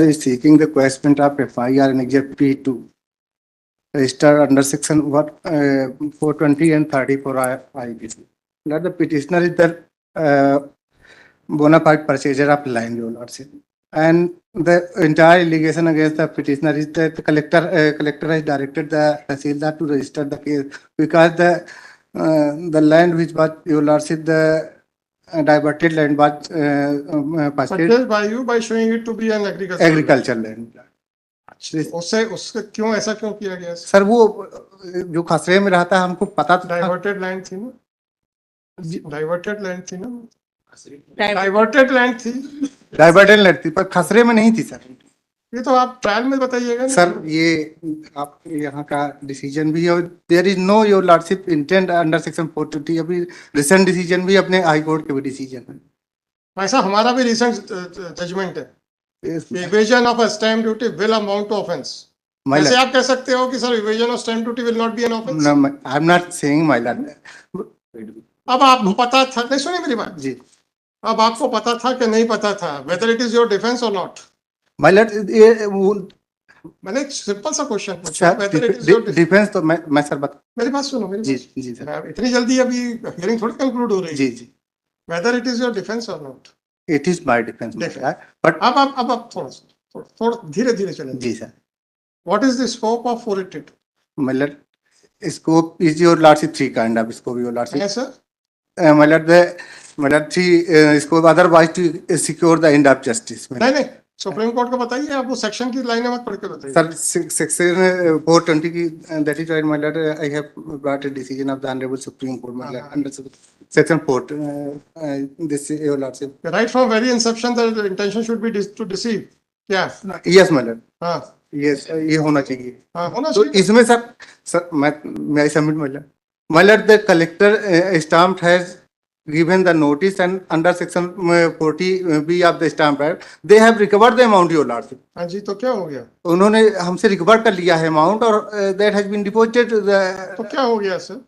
is seeking the quashment of FIR in Exhibit P2, registered under Section 420 and 34 IPC. That the petitioner is the bona fide purchaser of land, Your Lordship. And the entire allegation against the petitioner is that the collector has directed the Tahsildar to register the case because the land which was, Your Lordship, the diverted land was purchased by you by showing it to be an agricultural land. उससे क्यों ऐसा क्यों किया गया sir? वो जो खसरे में रहता है हमको पता था। डाइवर्टेड लैंड थी ना, डाइवर्टेड लैंड थी ना, डाइवर्टेड लैंड थी, डाइवर्टेड लैंड थी पर खसरे में नहीं थी सर। ये तो आप ट्रायल में बताइएगा सर। ये आप यहाँ का डिसीजन भी है, there is no your lordship intent under section 420। अभी रिसेंट डिसीजन भी अपने हाई कोर्ट के भी डिसीजन है। ऐसा हमारा भी रिसेंट जजमेंट है, evasion of a stamp duty will amount to offense। ऐसे आप कह सकते हो कि sir evasion of stamp duty will not be an offense? No, I am not saying my lord। अब आपको पता था, नहीं सुनिए मेरी बात जी, अब आपको पता था कि नहीं पता था, whether it is your defense or not? my lord, मैंने सिंपल सा क्वेश्चन पूछा, whether it is your defence तो मैं सर बता, मेरी बात सुनो मेरी जी जी सर, इतनी जल्दी अभी हियरिंग थोड़ी कंक्लूड हो रही है। जी जी, whether it is your defense or not? It is my defense, but अब थोड़ा धीरे धीरे चलें। जी sir. What is the scope of 482? मतलब scope is your lordship three kind of scope, your lordship। Yes sir। मतलब three scope otherwise to secure the end of justice। नहीं supreme court को बताइए, आप वो सेक्शन की लाइनें मत पढ़ के बताइए सर। सेक्शन 420 की that is right, my lord, I have brought a decision of the honorable supreme court, my lord, under section 4 this your lordship, right from very inception the intention should be to deceive। क्या? yes my lord। हाँ yes, ये होना चाहिए। हाँ होना तो चाहिए। इसमें सर मैं submit my lord, the collector stamp has given the notice and under section 40B of the stamp act they have recovered the amount, your lordship। हाँ जी, तो क्या हो गया? उन्होंने हमसे रिकवर कर लिया है अमाउंट और that has been deposited तो क्या हो गया sir?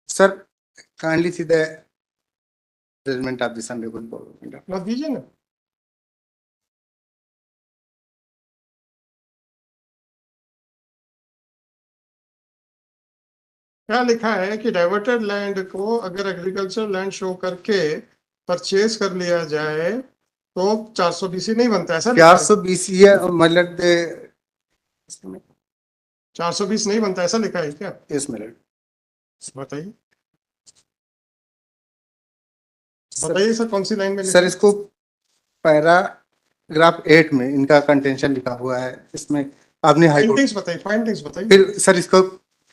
sir, kindly see the judgment of this honorable court। ना दीजिए ना। क्या लिखा है कि डाइवर्टेड लैंड को अगर एग्रीकल्चर लैंड शो करके परचेज कर लिया जाए तो 420 नहीं बनता, ऐसा 420 ये मतलब 420 नहीं बनता, ऐसा लिखा है क्या? Yes my lord। बताइए बताइए सर, कौन सी लाइन में? सर इसको पैराग्राफ 8 में इनका कंटेंशन लिखा हुआ है, इसमें आपने फाइंडिंग्स बताइए फिर सर इसको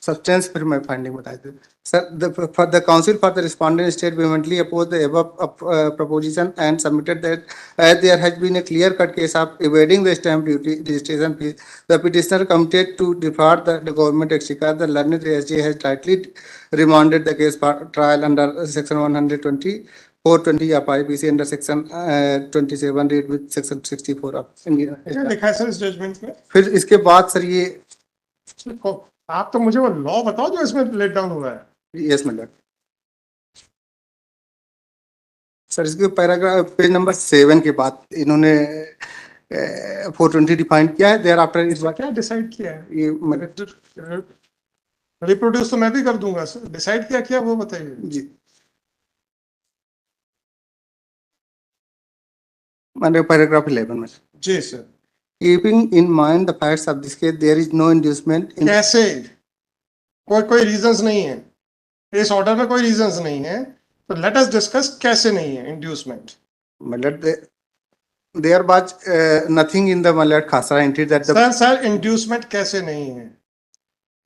सब्सटेंस फिर मैं फाइंडिंग बताई थी sir. For the council for the respondent state vehemently opposed the above proposition and submitted that as there has been a clear cut case of evading the stamp duty registration fees, the petitioner committed to defraud the government exchequer. The learned SJ has lightly remanded the case for trial under section 120 420 of IPC under section 27 read with section 64 of क्या लिखा है sir इस judgement में? फिर इसके बाद sir ये आप तो मुझे वो लॉ बताओ जो इसमें लेट डाउन हुआ है। Yes my lord। सर इसके पैराग्राफ पेज नंबर 7 के बाद इन्होंने 420 डिफाइन किया है। देयर आफ्टर इस बात क्या डिसाइड किया है? ये रिप्रोड्यूस तो मैं भी कर दूंगा सर, डिसाइड क्या किया वो बताइए जी। मैंने पैराग्राफ 11 में जी sir. Keeping in mind the facts of this case there is no inducement. कैसे? कोई रीजंस नहीं है इस ऑर्डर में, कोई रीजंस नहीं है, तो लेट अस डिस्कस कैसे नहीं है इंड्यूसमेंट। मतलब there was nothing in the मतलब खासरा एंट्री दैट सर इंड्यूसमेंट कैसे नहीं है?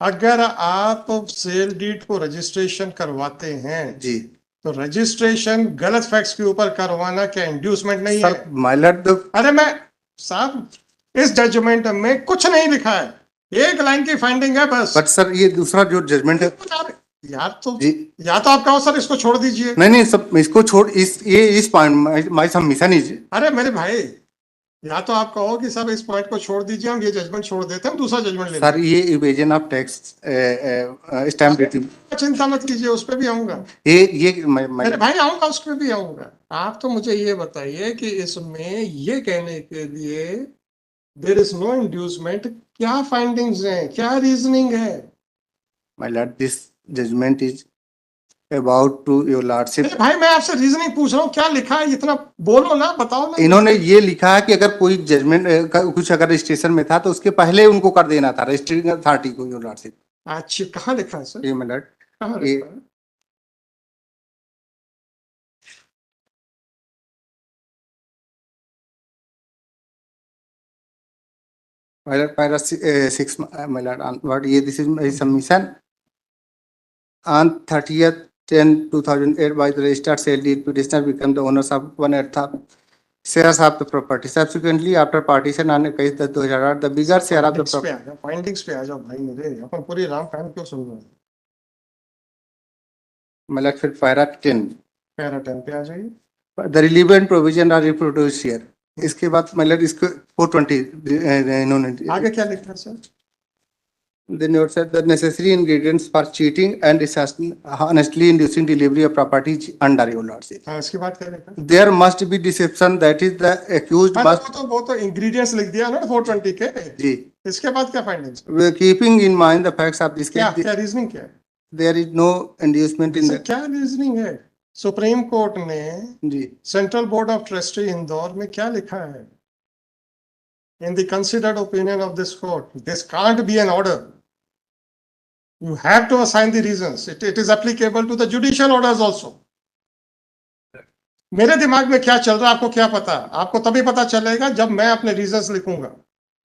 अगर आप सेल डीड को रजिस्ट्रेशन करवाते हैं जी, तो रजिस्ट्रेशन गलत फैक्ट्स के ऊपर करवाना क्या इंड्यूसमेंट नहीं है? माइलर अरे मैं साहब इस जजमेंट में कुछ नहीं लिखा है, एक लाइन की फाइंडिंग है बस। बट सर ये दूसरा जो जजमेंट है यार तो जी, या तो आप कहो सर इसको छोड़ दीजिए। नहीं सब इसको छोड़ इस पॉइंट माय सबमिशन इज। अरे मेरे भाई, या तो आप कहो कि सब इस पॉइंट को छोड़ दीजिए, हम ये जजमेंट छोड़ देते हैं, दूसरा जजमेंट ले सर ये evasion of tax stamp duty चिंता मत कीजिए, उस पे भी आऊंगा। ये मेरे भाई आऊंगा, उस पे भी आऊंगा। आप तो मुझे ये बताइए कि इसमें ये कहने के लिए देयर इज नो इंड्यूसमेंट, क्या फाइंडिंग्स हैं, क्या रीजनिंग है? My lord, this judgment is about to your lordship. अरे भाई मैं आपसे रीजनिंग पूछ रहा हूँ, क्या लिखा है, इतना बोलो ना, बताओ ना। इन्होंने ये लिखा है कि अगर कोई जजमेंट कुछ अगर रजिस्ट्रेशन में था तो उसके पहले उनको कर देना था रजिस्ट्रिंग अथॉरिटी को, योर लॉर्डशिप। अच्छा, कहाँ लिखा है सर, ये my lord, कहाँ ये लिखा है? my lord, para 6, my lord, what ये this is my submission on 30th 10/2008 by the registered sale deed petitioner become the owners of 1/8 of shares of the property. Subsequently, after partition on 21/10/2008, the bigger share of the Findings पे property. आ जाओ, findings पे आ जाओ भाई मेरे, अपन पूरी रामायण क्यों सुन रहे हैं? My lord, फिर para 10, पैरा 10 पे आ जाइए। the relevant provision are reproduced here. इसके बाद मतलब इसको 420 इन्होंने आगे क्या लिखा है sir? then you said the necessary ingredients for cheating and honestly inducing delivery of property under your lordship. हाँ, इसके बाद क्या लिखा है? There must be deception, that is the accused हाँ, must वो तो इंग्रेडिएंट्स लिख दिया ना 420 के। जी इसके बाद क्या findings? keeping in mind the facts of this क्या case, क्या रीजनिंग क्या है? there is no inducement in इससे the क्या रीजनिंग है? सुप्रीम कोर्ट ने जी central board of trustee Indore में क्या लिखा है? In the considered opinion of this court, this can't be an order. You have to assign the reasons. It is applicable to the judicial orders also. मेरे दिमाग में क्या चल रहा है आपको क्या पता? आपको तभी पता चलेगा जब मैं अपने reasons लिखूंगा।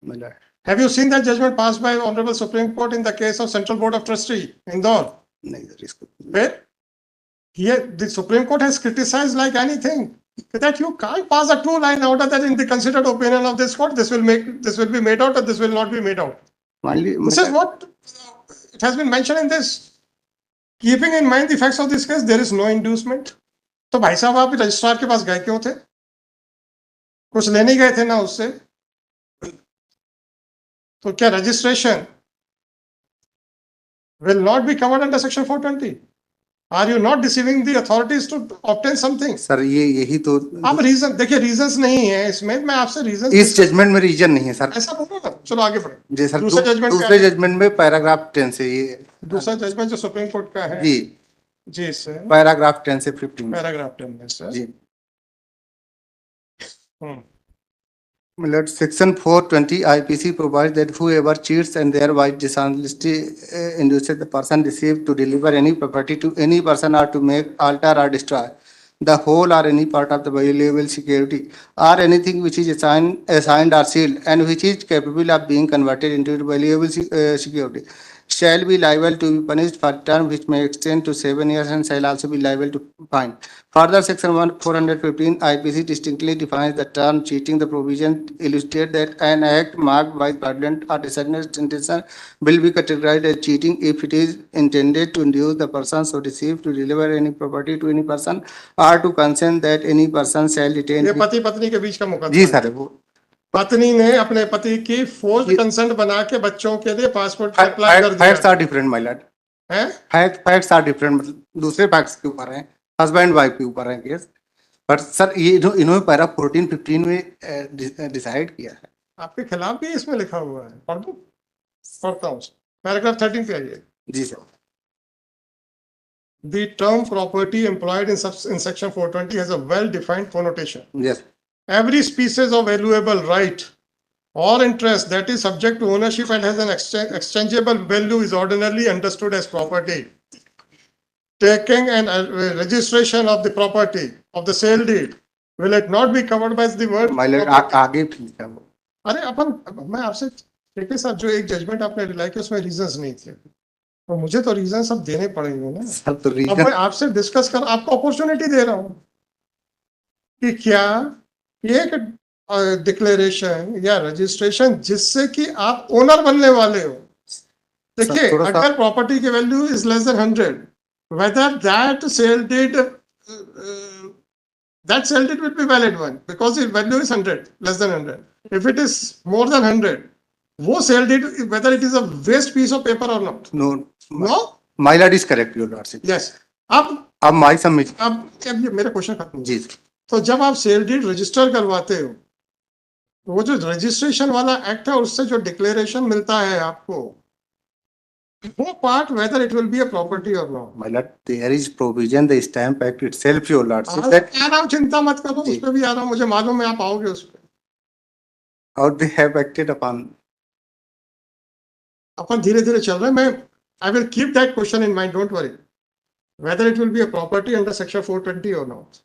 my lord. Have you seen that judgment passed by Honorable Supreme Court in the case of Central Board of Trustee, Indore? नहीं sir, इसको Where here the Supreme Court has criticized like anything that you can't pass a two-line order that in the considered opinion of this court this will be made out or this will not be made out. finally This is what it has been mentioned in this. Keeping in mind the facts of this case, there is no inducement. तो भाई साहब आप registrar के पास गए क्यों थे? कुछ लेने गए थे ना उससे? तो क्या registration will not be covered under section 420? Are you not deceiving the authorities to obtain something? Sir ये यही तो आप रीजन देखिए, रीजंस नहीं है इसमें, मैं आपसे रीजन इस जजमेंट में रीजन नहीं है सर। ऐसा बोलो ना। चलो आगे बढ़ो। जी सर, दूसरे जजमेंट दूसरे जजमेंट में पैराग्राफ 10 से ये दूसरा जजमेंट जो सुप्रीम कोर्ट का है जी जी सर, पैराग्राफ 10 से 15 पैराग्राफ 10 में सर जी हम्म, मतलब section 420 IPC provides that whoever cheats and thereby dishonestly induces the person deceived to deliver any property to any person or to make, alter or destroy the whole or any part of the valuable security or anything which is assigned or sealed and which is capable of being converted into valuable security shall be liable to be punished for term which may extend to 7 years and shall also be liable to fine. Further, section 415 IPC distinctly defines the term cheating. The provision illustrates that an act marked by fraudulent or dishonest intention will be categorized as cheating if it is intended to induce the person so deceived to deliver any property to any person or to consent that any person shall retain. ये पति पत्नी के बीच का मुकदमा जी है। Sir, वो पत्नी ने अपने पति की फोर्स्ड कंसेंट बना के बच्चों के लिए पासपोर्ट अप्लाई कर फैक्ट्स दिया आर डिफरेंट माय लॉर्ड, है। फैक्ट्स आर डिफरेंट, मतलब दूसरे फैक्ट्स के ऊपर है, हस्बैंड वाइफ के ऊपर है केस। बट सर ये इन्होंने पैरा 14-15 में डिसाइड किया है। आपके खिलाफ भी इसमें लिखा हुआ है, पढ़ दो, पढ़ता हूँ। पैराग्राफ 13 पे आइए। जी sir. The term property employed in section 420 has a well-defined connotation. Yes Every species of valuable right or interest that is subject to ownership and has an exchangeable value is ordinarily understood as property. Taking and registration of the property of the sale deed, will it not be covered by the word my Lord property? आगे ठीक है वो। अरे मैं आपसे ठीक है sir, जो एक जजमेंट आपने दिलाई कि उसमें रीजंस नहीं थे, तो मुझे तो रीजन सब देने पड़ेंगे ना। सर तो अब रीजन मैं आपसे डिस्कस कर, आपको अपॉर्चुनिटी दे रहा हूँ कि क्या एक डिक्लेरेशन या रजिस्ट्रेशन जिससे कि आप ओनर बनने वाले हो। देखिए, थोड़ा सा- अगर प्रॉपर्टी की value is less than 100, whether that sale deed will be valid one because the value is 100, less than 100. If it is more than 100, वो sale deed, whether it is a waste piece of paper or not. No No? My lord is correct your lordship. Yes. अब my submit अब ये मेरा question खत्म। जी तो जब आप sale deed register करवाते हो, तो वो जो रजिस्ट्रेशन वाला एक्ट है उससे जो डिक्लेरेशन मिलता है आपको, वो part weather it will be a property और not. My lord, there is provision, the Stamp Act itself, your lordship, आ that रहा हूँ, चिंता मत करो, जी। उस पर भी आ रहा हूँ, मुझे मालूम है आप आओगे उस पर। how they have acted upon. अपन धीरे धीरे चल रहे हैं। मैं I will keep that question in mind, don't worry, whether it will be a property under section 420 और नॉट,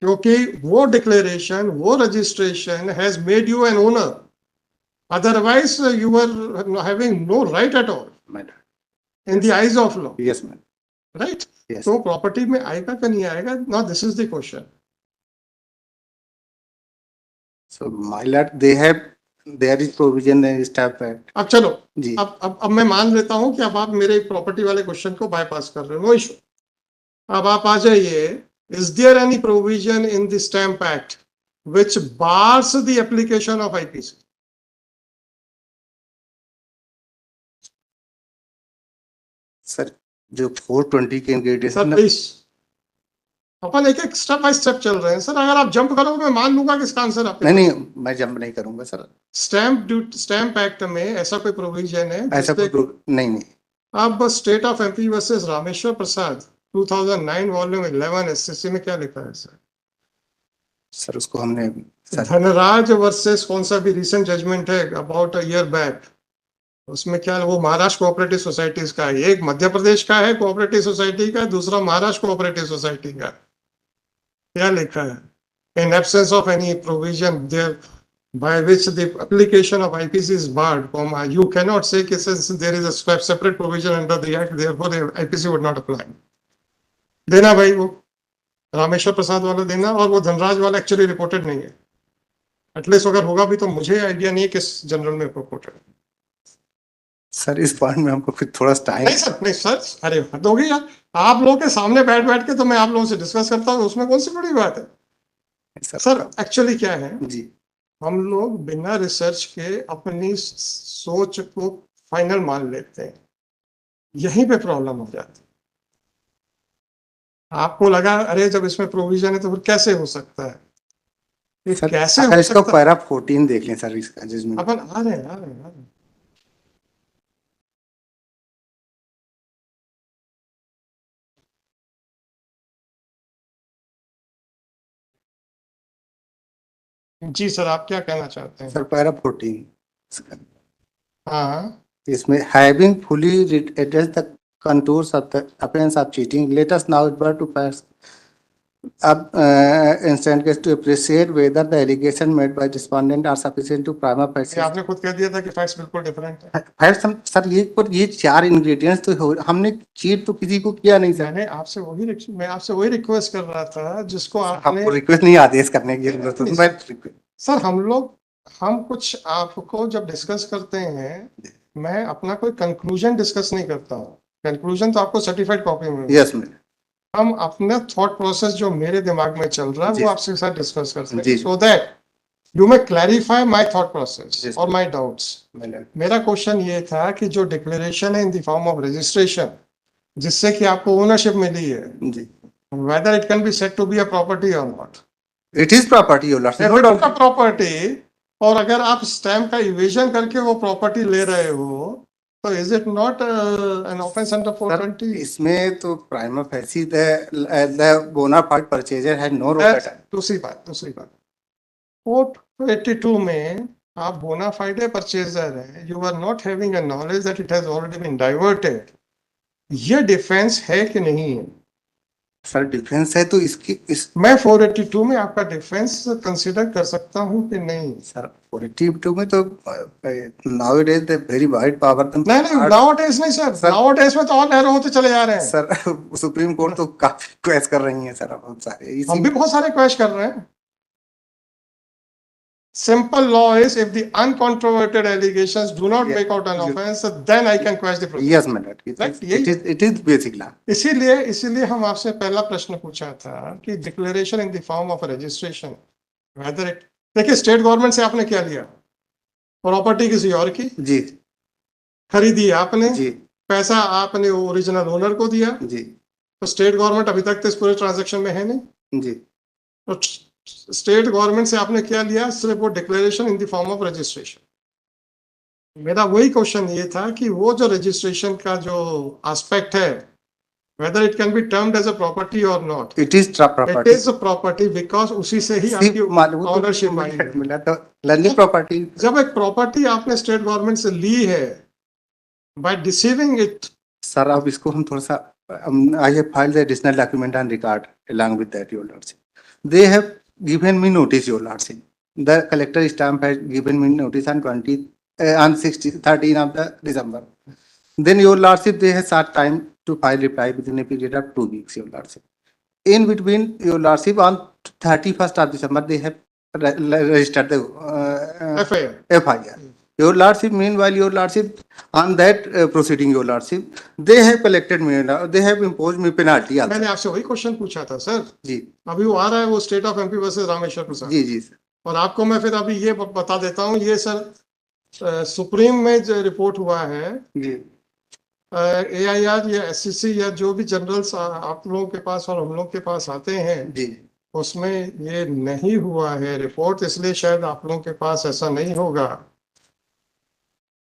क्योंकि वो डिक्लेरेशन, वो registration has made you an owner, otherwise you are having no right at all My lord. In the eyes of law, Yes, madam. Right? Yes. तो property में आएगा कि नहीं आएगा, now this is the question. So, my lord, they have, there is provision in Stamp Act. अब चलो, जी। अब मैं मान लेता हूं कि अब आप मेरे प्रॉपर्टी वाले क्वेश्चन को बाईपास कर रहे हो, नो इशू। अब आप आ जाइए, is there any provision in the stamp act which bars the application of IPC? Sir, जो 420 के सर इंग्रेडिएंट्स प्लीज, अपन एक एक स्टेप बाय स्टेप चल रहे हैं सर। अगर आप जंप करोगे मैं मान लूंगा कि इसका आंसर आपके नहीं, मैं जंप नहीं करूंगा सर। स्टैम्प एक्ट में ऐसा कोई प्रोविजन है ऐसा जिसपे नहीं। अब state of MP versus Rameshwar Prasad 2009 volume 11 SCC में क्या लिखा है सर? सर, उसको हमने धनराज वर्सेस कौन सा भी रिसेंट जजमेंट है अबाउट अ ईयर बैक, उसमें क्या वो महाराष्ट्र कोऑपरेटिव सोसाइटीज का है, एक मध्य प्रदेश का है कोऑपरेटिव सोसाइटी का, दूसरा महाराष्ट्र कोऑपरेटिव सोसाइटी का। क्या लिखा है? In absence of any provision there by which the application of IPC is barred, you cannot say that since there is a separate provision under the act, therefore the IPC would not apply. देना भाई, वो रामेश्वर प्रसाद वाला देना, और वो धनराज वाला actually reported नहीं है, एटलीस्ट अगर होगा भी तो मुझे आइडिया नहीं है किस जनरल में रिपोर्टेड। सर, इस पॉइंट में हमको फिर थोड़ा टाइम। नहीं सर, अरे हद हो गई यार, आप लोगों के सामने बैठ बैठ के तो मैं आप लोगों से डिस्कस करता हूँ, उसमें कौन सी बड़ी बात है सर? एक्चुअली क्या है जी, हम हम लोग बिना रिसर्च के अपनी सोच को फाइनल मान लेते हैं, यहीं पे प्रॉब्लम हो जाती है। आपको लगा अरे जब इसमें प्रोविजन है तो फिर कैसे हो सकता है, ये सर, कैसे अगर हो इसको सकता है? पैरा 14 देख लें सर, इसका जजमेंट। अपन आ रहे हैं। जी सर, आप क्या कहना चाहते हैं? सर, पैरा 14 हाँ, इसमें having fully address the contours of the offence of cheating, let us now advert to pass अब instant case to appreciate whether the allegation made by respondent are sufficient to prima facie. आपने खुद कह दिया था कि facts बिल्कुल different है। Sir, ये 4 इंग्रेडिएंट्स तो हमने चीट तो किसी को किया नहीं सर। मैं आपसे वही रिक्वेस्ट कर रहा था जिसको आपको आपने रिक्वेस्ट नहीं, आदेश करने की जरूरत है। सर, हम कुछ आपको जब डिस्कस करते हैं, मैं अपना कोई कंक्लूजन डिस्कस नहीं करता हूँ, कंक्लूजन तो आपको सर्टिफाइड कॉपी में। Yes ma'am. हम अपना थॉट प्रोसेस जो मेरे दिमाग में चल रहा है वो आपके साथ डिस्कस करते हैं, so that you may clarify my thought process और माय डाउट्स। मेरा क्वेश्चन ये था कि जो डिक्लेरेशन है in the form of registration जिससे कि आपको ओनरशिप मिली है, whether it can be said to be a property और not. It is property your lordship, property, और अगर आप स्टैम्प का इवेजन करके वो प्रॉपर्टी ले रहे हो तो is it not an offence under 420? इसमें तो prima facie the bonafide purchaser had no role. दूसरी बात 482 में आप बोनाफाइड परचेजर है, you are not having a knowledge that it has already been diverted, ये डिफेंस है कि नहीं है? सर, डिफेंस है तो मैं 482 में आपका डिफेंस कंसीडर कर सकता हूं कि नहीं? सर, 482 में तो nowadays the very wide power. नहीं, नाउअडेज नहीं सर, नाउअडेज में तो और एरो होते चले जा रहे हैं सर। सुप्रीम कोर्ट तो काफी क्वेश्चन कर रही है सर, बहुत सारे, हम भी बहुत सारे क्वेश्चन कर रहे हैं। Simple law is if the uncontroverted allegations do not make out an offense, then I can question the procedure. Yes, madam. It is basic law. इसीलिए हम आपसे पहला प्रश्न पूछा था कि declaration in the form of registration, whether it, देखिए state government से आपने क्या लिया? प्रॉपर्टी किसी और की जी, खरीदी आपने जी, पैसा आपने ओरिजिनल ओनर को दिया जी, तो स्टेट गवर्नमेंट अभी तक तो इस पूरे ट्रांजैक्शन में है नहीं जी। तो स्टेट गवर्नमेंट से आपने क्या लिया? सिर्फ वो declaration in the form of registration. मेरा वही क्वेश्चन ये था कि वो जो रजिस्ट्रेशन का जो एस्पेक्ट है, whether it can be termed as a property or not, It is it property. is a property because उसी से ही सिर्फ आपकी मालूम ऑनरशिप आई है। मिला तो लैंड प्रॉपर्टी। जब एक प्रॉपर्टी आपने स्टेट गवर्नमेंट से ली है, by deceiving it, सर अब इसको हम थोड़ा सा I have filed the additional document and record along with that, your lordship. They have given me notice, your lordship. The collector stamp has given me notice on 13 of the December. Then, your lordship, they have sought time to file reply within a period of 2 weeks, your lordship. In between, your lordship, on 31st of December, they have registered the FIR. FIR. Your lordship, meanwhile, your lordship, on that proceeding, your lordship, they have collected me, they have imposed me penalty also. मैंने आपसे वही question पूछा था sir. जी अभी वो आ रहा है, वो state of MP versus Rameshwar Prasad. जी जी सर। और आपको मैं फिर अभी ये बता देता हूँ, ये सर सुप्रीम में जो रिपोर्ट हुआ है, जी AIR या SCC या जो भी जनरल्स आप लोगों के पास और हम लोग के पास आते हैं, जी उसमें ये नहीं हुआ है रिपोर्ट, इसलिए शायद आप लोगों के पास ऐसा नहीं होगा।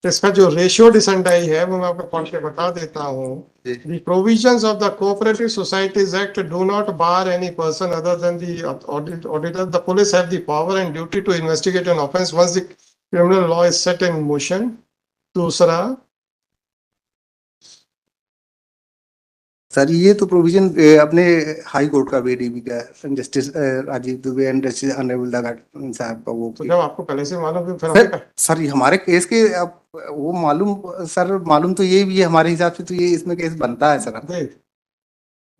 इसका जो रेशियो डिसेंडाई है वो मैं आपको पढ़ के बता देता हूँ। The provisions of the Cooperative Societies Act do not bar any person other than the auditor. The police have the power and duty to investigate an offence once the criminal law is set in motion. दूसरा, sir ये तो provision अपने high court का BDB का justice Rajeev Dubey and justice honourable Daga साहब का वो तो जब आपको पहले से मालूम है, फिर सर हमें सर ये हमारे केस के अब वो मालूम सर मालूम तो ये भी है हमारे हिसाब से तो ये इसमें केस बनता है सर। देख,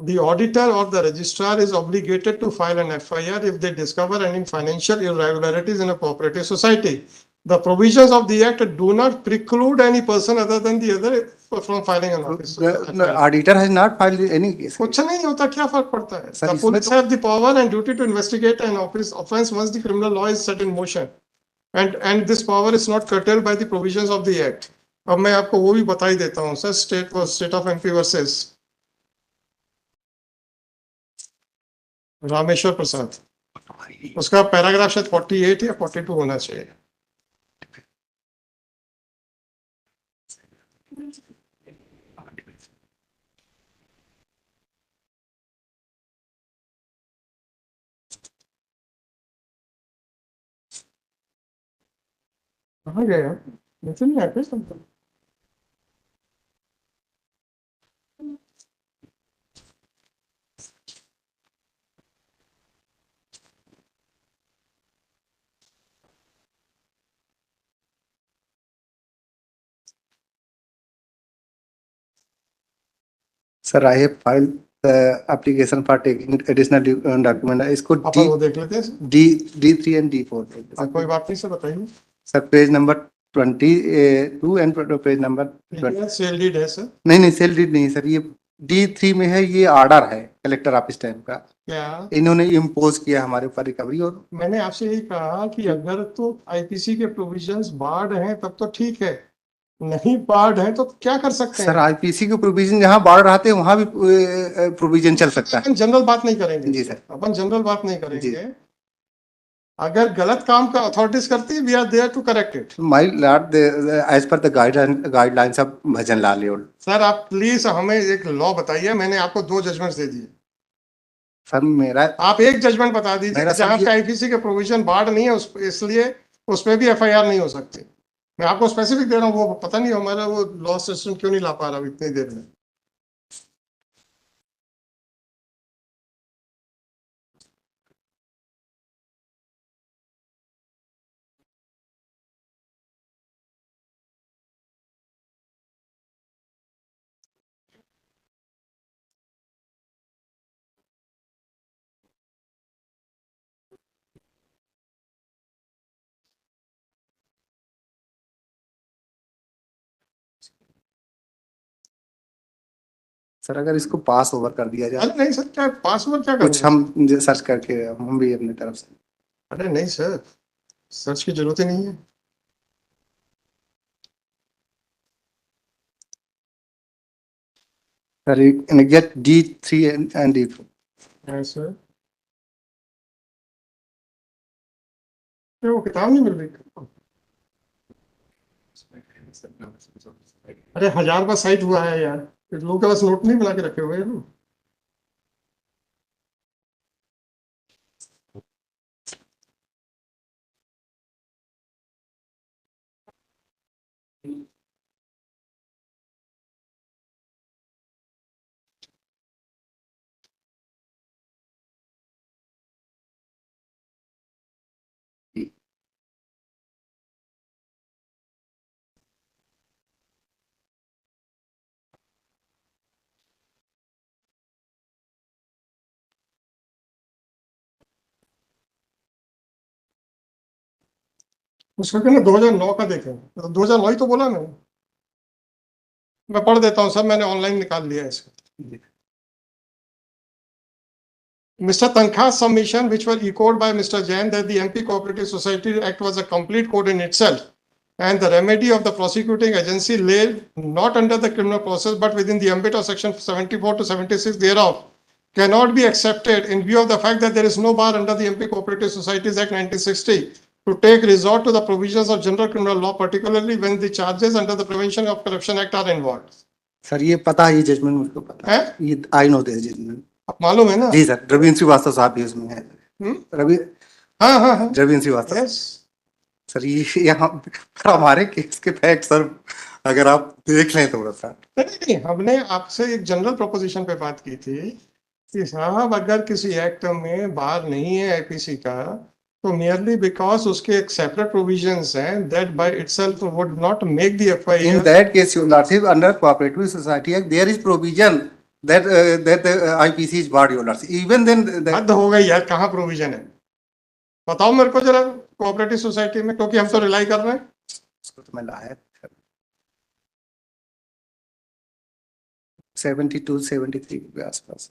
the auditor or the registrar is obligated to file an FIR if they discover any financial irregularities in a cooperative society. The provisions of the act do not preclude any person other than the other from filing an office. Auditor has not filed any case. कुछ नहीं होता, क्या फर्क पड़ता है? Sir, The इसमें police तो- have the power and duty to investigate an offence once the criminal law is set in motion, and this power is not curtailed by the provisions of the act. अब मैं आपको वो भी बता ही देता हूँ sir, state of MP versus Rameshwar Prasad, उसका पैराग्राफ शायद 48 या 42 होना चाहिए। कहाँ गया यार? नीचे नहीं आया क्या? Sir I have filed application for taking additional document इसको अपन वो देख लेते हैं। D3 एंड D4 कोई बात नहीं सर, बताइए। Sir page number 22 and page number sale deed है सर? नहीं सेल डीड नहीं सर, ये D3 में है, ये ऑर्डर है कलेक्टर ऑफिस टाइम का, क्या इन्होंने इम्पोज किया हमारे ऊपर रिकवरी। और मैंने आपसे यही कहा कि अगर तो आईपीसी के प्रोविजंस बार्ड हैं तब तो ठीक है, नहीं बार्ड है तो क्या कर सकते सर हैं? IPC के प्रोविजन जहाँ बाढ़ रहते हैं वहां भी प्रोविजन चल सकता है। अपन जनरल बात नहीं करेंगे जी सर। अपन जनरल बात नहीं करेंगे। अगर गलत काम का अथॉरिटीज करती है, we are there to correct it. My lord as per the guidelines of Bhajan Lal योल। सर आप प्लीज हमें एक लॉ बताइए। मैंने आपको 2 जजमेंट्स दे दिए सर मेरा आप एक जजमेंट बता दीजिए मेरा जहां सर पे आईपीसी के प्रोविजन बार्ड नहीं है, इसलिए उसमें भी FIR नहीं हो सकती। मैं आपको स्पेसिफिक दे रहा हूँ, वो पता नहीं हमारा वो लॉ सिस्टम क्यों नहीं ला पा रहा इतनी देर में। सर अगर इसको पास ओवर कर दिया जाए। अरे नहीं सर, क्या पासवर्ड क्या कुछ करेंगे? हम सर्च करके हम भी अपनी तरफ से। अरे नहीं सर, सर्च की जरूरत ही नहीं है। Sir you can get D3 and D4। Yes, sir. वो किताब नहीं मिल रही। अरे 1000 बार साइट हुआ है यार, लोगों के पास नोट नहीं बना के रखे हुए हैं लोग। उसका कहना 2009 का देखें, तो 2009 ही तो बोला मैंने। मैं पढ़ देता हूँ सर, मैंने ऑनलाइन निकाल लिया है इसको। Mr. Tankha's submission, which were echoed by Mr. Jain, that the MP Cooperative Society Act was a complete code in itself, and the remedy of the prosecuting agency lay not under the criminal process but within the ambit of section 74 to 76 thereof, cannot be accepted in view of the fact that there is no bar under the MP Cooperative Societies Act 1960 to take resort to the provisions of general criminal law, particularly when the charges under the Prevention of Corruption Act are involved. Sir ये पता है, ये judgement मुझको पता है, है? ये I know this judgement. अब मालूम है ना? जी सर, रवींद्र श्रीवास्तव साहब भी उसमें है। रवि हाँ हाँ हाँ, रवींद्र श्रीवास्तव यस। सर, ये यहाँ हमारे केस के फैक्ट सर अगर आप देख लें थोड़ा सा। नहीं, हमने आपसे एक जनरल प्रोपोजिशन पे बात की थी कि साहब अगर किसी एक्ट में बार नहीं है आईपीसी का, तो merely because उसके एक सेपरेट प्रोविजंस हैं, that by itself would not make the FIR. In that case, your lordship, under Cooperative Society Act, there is provision that that the IPC is barred, your lordship. Even then, हद हो गई यार, कहाँ provision है? बताओ मेरे को जरा, कोऑपरेटिव सोसाइटी में, क्योंकि हम तो रिलाई कर रहे हैं। उसको तो मैं लाया 72, 73 के आसपास।